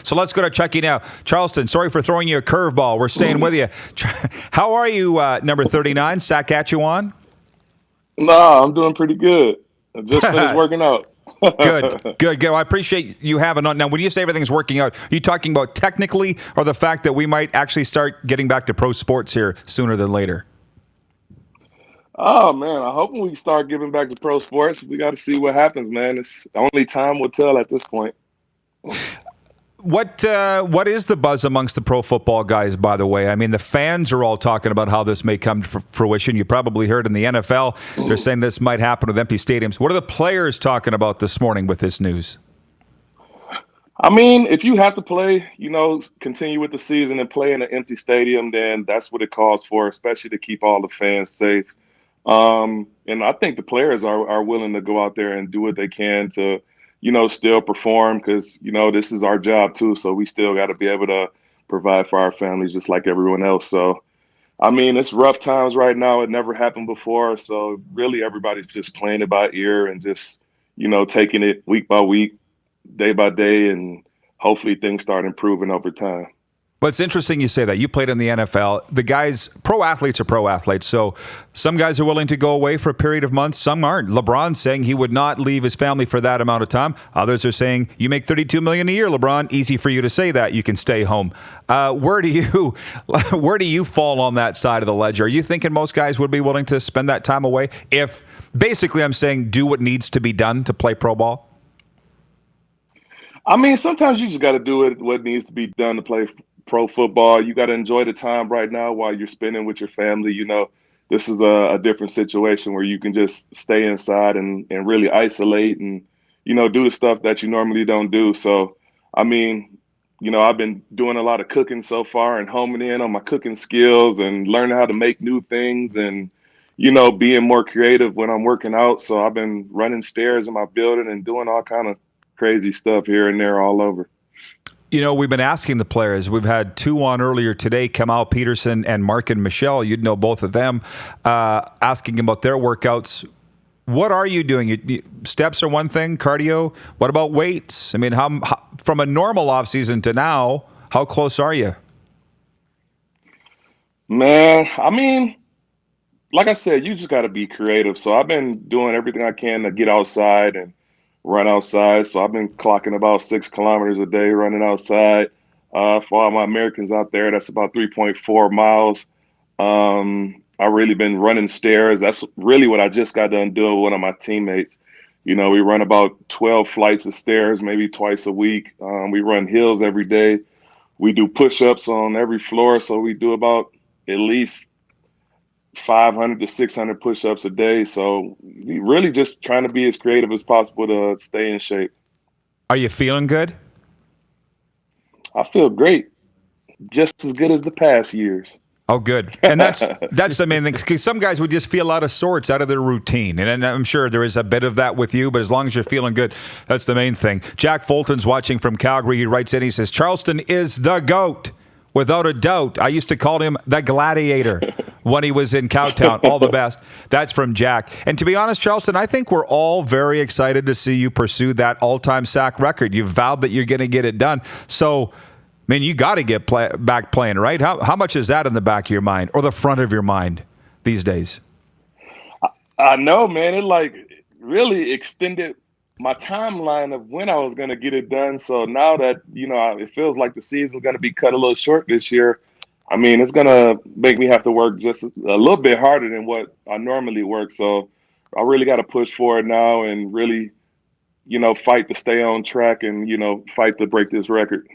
So let's go to Chucky now. Charleston, sorry for throwing you a curveball. We're staying with you. How are you, number 39? Saskatchewan? No, I'm doing pretty good. I just finished working out. Good. Well, I appreciate you having on. Now, when you say everything's working out, are you talking about technically or the fact that we might actually start getting back to pro sports here sooner than later? Oh man, I hope we start giving back to pro sports. We got to see what happens, man. It's only time will tell at this point. What is the buzz amongst the pro football guys, by the way? I mean, the fans are all talking about how this may come to fruition. You probably heard in the NFL, they're saying this might happen with empty stadiums. What are the players talking about this morning with this news? I mean, if you have to play, continue with the season and play in an empty stadium, then that's what it calls for, especially to keep all the fans safe. And I think the players are willing to go out there and do what they can to, still perform because, this is our job too. So we still got to be able to provide for our families just like everyone else. So, I mean, it's rough times right now. It never happened before. So really everybody's just playing it by ear and just, taking it week by week, day by day, and hopefully things start improving over time. Well, it's interesting you say that. You played in the NFL. The guys, pro athletes are pro athletes. So some guys are willing to go away for a period of months. Some aren't. LeBron's saying he would not leave his family for that amount of time. Others are saying, you make $32 million a year, LeBron. Easy for you to say that. You can stay home. Where do you fall on that side of the ledger? Are you thinking most guys would be willing to spend that time away? If basically I'm saying do what needs to be done to play pro ball? I mean, sometimes you just got to do what needs to be done to play pro football. You got to enjoy the time right now while you're spending with your family. This is a different situation where you can just stay inside and really isolate and, do the stuff that you normally don't do. So, I mean, I've been doing a lot of cooking so far and homing in on my cooking skills and learning how to make new things and, being more creative when I'm working out. So I've been running stairs in my building and doing all kind of crazy stuff here and there all over. We've been asking the players. We've had two on earlier today, Kamal Pedersen and Mark and Michelle. You'd know both of them, asking about their workouts. What are you doing? Steps are one thing, cardio. What about weights? I mean, how from a normal offseason to now, how close are you? Man, I mean, like I said, you just got to be creative. So I've been doing everything I can to get outside and run outside. So I've been clocking about 6 kilometers a day running outside. For all my Americans out there, that's about 3.4 miles. I've really been running stairs. That's really what I just got done doing with one of my teammates. We run about 12 flights of stairs, maybe twice a week. We run hills every day. We do push-ups on every floor. So we do about at least 500 to 600 push-ups a day. So we really just trying to be as creative as possible to stay in shape. Are you feeling good? I feel great. Just as good as the past years. Oh, good. And that's the main thing. Because some guys would just feel out of sorts, out of their routine. And I'm sure there is a bit of that with you, but as long as you're feeling good, that's the main thing. Jack Fulton's watching from Calgary. He writes in, he says, Charleston is the GOAT. Without a doubt. I used to call him the Gladiator when he was in Cowtown. All the best. That's from Jack. And to be honest, Charleston, I think we're all very excited to see you pursue that all-time sack record. You've vowed that you're going to get it done. So, you got to get back playing, right? How much is that in the back of your mind or the front of your mind these days? I know, man. It really extended my timeline of when I was going to get it done. So now that, it feels like the season's going to be cut a little short this year. I mean, it's going to make me have to work just a little bit harder than what I normally work. So I really got to push forward now and really, fight to stay on track and, fight to break this record.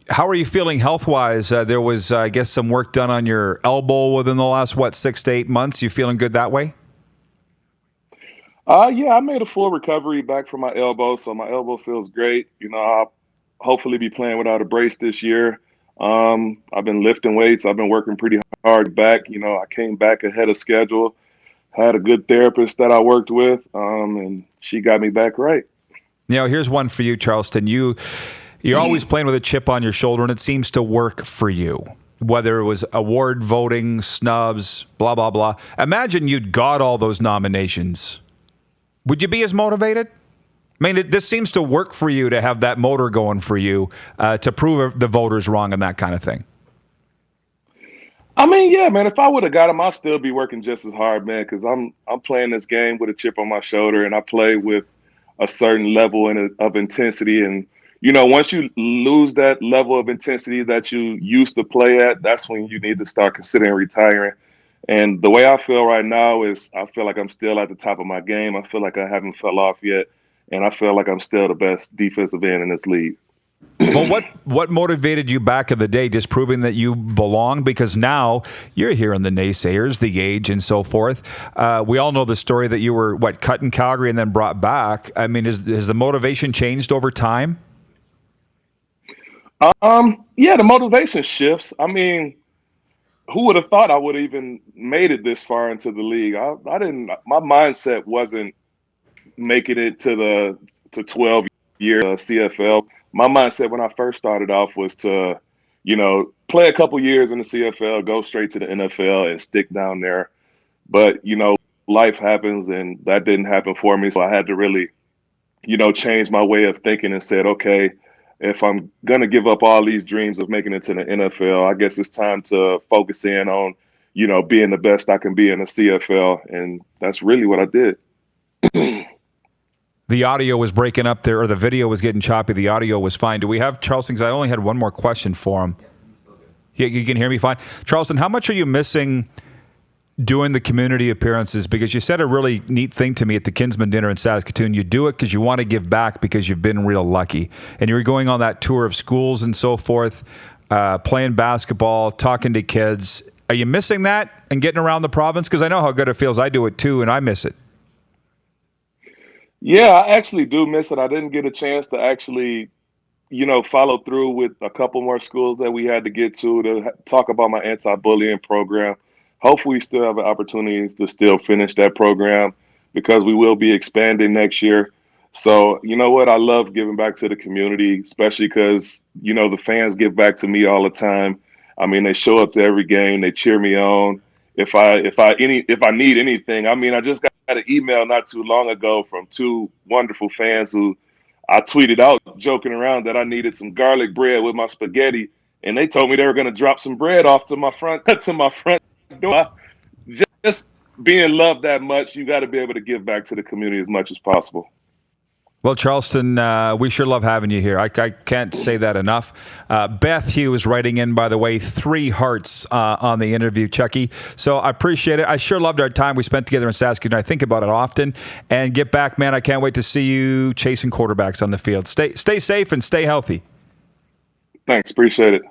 How are you feeling health-wise? There was, I guess, some work done on your elbow within the last, 6 to 8 months. You feeling good that way? Yeah, I made a full recovery back from my elbow, so my elbow feels great. I'll hopefully be playing without a brace this year. I've been lifting weights. I've been working pretty hard back. I came back ahead of schedule, had a good therapist that I worked with, and she got me back right. Here's one for you, Charleston. You're always playing with a chip on your shoulder, and it seems to work for you. Whether it was award voting, snubs, blah, blah, blah. Imagine you'd got all those nominations. Would you be as motivated? I mean, this seems to work for you to have that motor going for you to prove the voters wrong and that kind of thing. I mean, yeah, man, if I would have got him, I'd still be working just as hard, man, because I'm playing this game with a chip on my shoulder, and I play with a certain level of intensity. And, once you lose that level of intensity that you used to play at, that's when you need to start considering retiring. And the way I feel right now is I feel like I'm still at the top of my game. I feel like I haven't fell off yet, and I feel like I'm still the best defensive end in this league. Well, what motivated you back in the day, just proving that you belong? Because now you're hearing the naysayers, the age and so forth. We all know the story that you were, cut in Calgary and then brought back. I mean, has the motivation changed over time? Yeah, the motivation shifts. I mean, who would have thought I would have even made it this far into the league? I didn't. My mindset wasn't making it to 12 year CFL. My mindset when I first started off was to, play a couple years in the CFL, go straight to the NFL and stick down there. But, life happens and that didn't happen for me. So I had to really, change my way of thinking and said, okay, if I'm going to give up all these dreams of making it to the NFL, I guess it's time to focus in on, being the best I can be in the CFL. And that's really what I did. The audio was breaking up there, or the video was getting choppy. The audio was fine. Do we have Charleston? Because I only had one more question for him. Yeah, you can hear me fine. Charleston, how much are you missing doing the community appearances? Because you said a really neat thing to me at the Kinsman dinner in Saskatoon. You do it because you want to give back because you've been real lucky. And you're going on that tour of schools and so forth, playing basketball, talking to kids. Are you missing that and getting around the province? Because I know how good it feels. I do it too, and I miss it. Yeah, I actually do miss it. I didn't get a chance to actually, follow through with a couple more schools that we had to get to talk about my anti-bullying program. Hopefully we still have opportunities to still finish that program because we will be expanding next year. So, you know what? I love giving back to the community, especially because, the fans give back to me all the time. I mean, they show up to every game. They cheer me on. If I need anything, I mean, I just got an email not too long ago from two wonderful fans who I tweeted out joking around that I needed some garlic bread with my spaghetti, and they told me they were going to drop some bread off to my front door. Just being loved that much, you got to be able to give back to the community as much as possible. Well, Charleston, we sure love having you here. I can't say that enough. Beth Hughes writing in, by the way, 3 hearts on the interview, Chucky. So I appreciate it. I sure loved our time we spent together in Saskatoon. I think about it often. And get back, man. I can't wait to see you chasing quarterbacks on the field. Stay safe and stay healthy. Thanks. Appreciate it.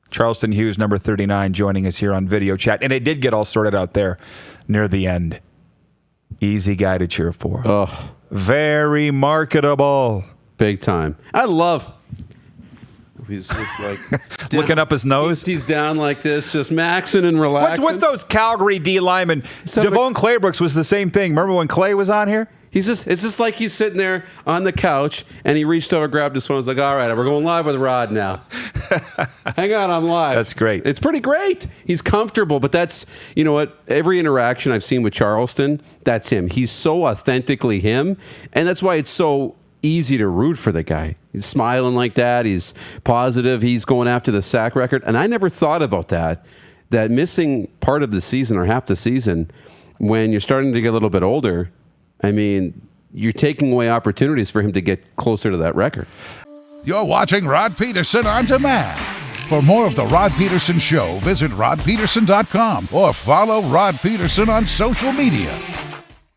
Charleston Hughes, number 39, joining us here on Video Chat. And it did get all sorted out there near the end. Easy guy to cheer for. Oh. Very marketable. Big time. I love. He's just like looking up his nose. He's down like this, just maxing and relaxing. What's with those Calgary D linemen? Devon Claybrooks was the same thing. Remember when Clay was on here? It's just like he's sitting there on the couch and he reached over, grabbed his phone, and was like, all right, we're going live with Rod now. Hang on, I'm live. That's great. It's pretty great. He's comfortable, but that's, you know what, every interaction I've seen with Charleston, that's him. He's so authentically him, and that's why it's so easy to root for the guy. He's smiling like that. He's positive. He's going after the sack record, and I never thought about that missing part of the season or half the season when you're starting to get a little bit older, I mean, you're taking away opportunities for him to get closer to that record. You're watching Rod Pedersen On Demand. For more of The Rod Pedersen Show, visit rodpedersen.com or follow Rod Pedersen on social media.